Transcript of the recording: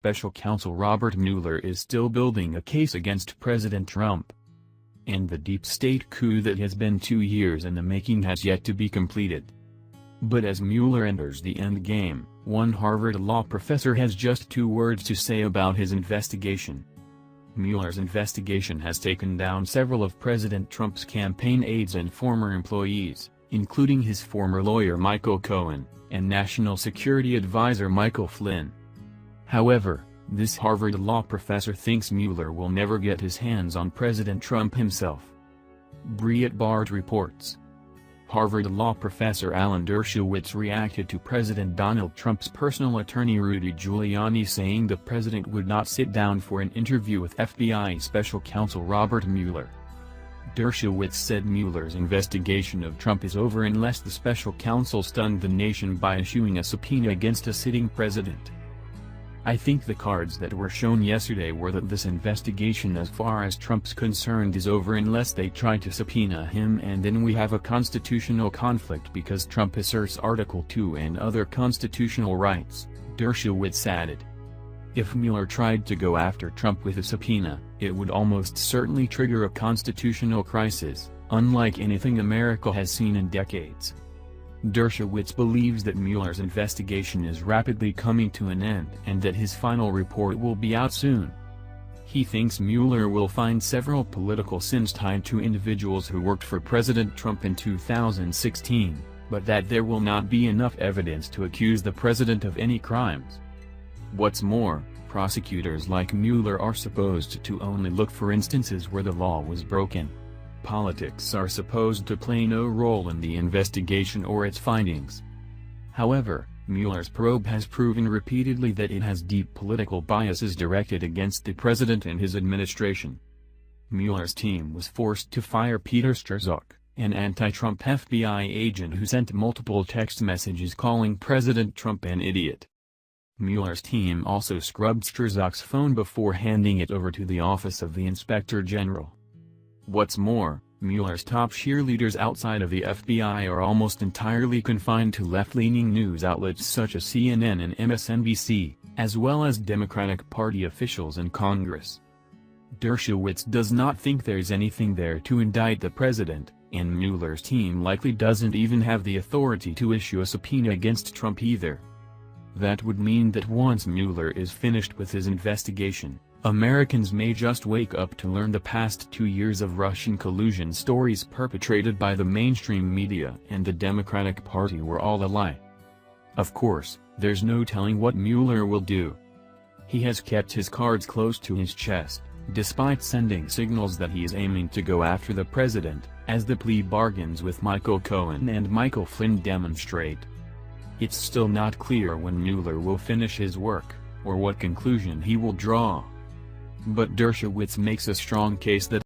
Special Counsel Robert Mueller is still building a case against President Trump. And the deep state coup that has been 2 years in the making has yet to be completed. But as Mueller enters the endgame, one Harvard law professor has just 2 words to say about his investigation. Mueller's investigation has taken down several of President Trump's campaign aides and former employees, including his former lawyer Michael Cohen, and National Security Advisor Michael Flynn. However, this Harvard law professor thinks Mueller will never get his hands on President Trump himself. Breitbart reports. Harvard law professor Alan Dershowitz reacted to President Donald Trump's personal attorney Rudy Giuliani saying the president would not sit down for an interview with FBI Special Counsel Robert Mueller. Dershowitz said Mueller's investigation of Trump is over unless the special counsel stunned the nation by issuing a subpoena against a sitting president. I think the cards that were shown yesterday were that this investigation as far as Trump's concerned is over unless they try to subpoena him, and then we have a constitutional conflict because Trump asserts Article 2 and other constitutional rights, Dershowitz added. If Mueller tried to go after Trump with a subpoena, it would almost certainly trigger a constitutional crisis, unlike anything America has seen in decades. Dershowitz believes that Mueller's investigation is rapidly coming to an end and that his final report will be out soon. He thinks Mueller will find several political sins tied to individuals who worked for President Trump in 2016, but that there will not be enough evidence to accuse the president of any crimes. What's more, prosecutors like Mueller are supposed to only look for instances where the law was broken. Politics are supposed to play no role in the investigation or its findings. However, Mueller's probe has proven repeatedly that it has deep political biases directed against the president and his administration. Mueller's team was forced to fire Peter Strzok, an anti-Trump FBI agent who sent multiple text messages calling President Trump an idiot. Mueller's team also scrubbed Strzok's phone before handing it over to the Office of the Inspector General. What's more, Mueller's top cheerleaders outside of the FBI are almost entirely confined to left-leaning news outlets such as CNN and MSNBC, as well as Democratic Party officials in Congress. Dershowitz does not think there's anything there to indict the president, and Mueller's team likely doesn't even have the authority to issue a subpoena against Trump either. That would mean that once Mueller is finished with his investigation, Americans may just wake up to learn the past 2 years of Russian collusion stories perpetrated by the mainstream media and the Democratic Party were all a lie. Of course, there's no telling what Mueller will do. He has kept his cards close to his chest, despite sending signals that he is aiming to go after the president, as the plea bargains with Michael Cohen and Michael Flynn demonstrate. It's still not clear when Mueller will finish his work, or what conclusion he will draw. But Dershowitz makes a strong case that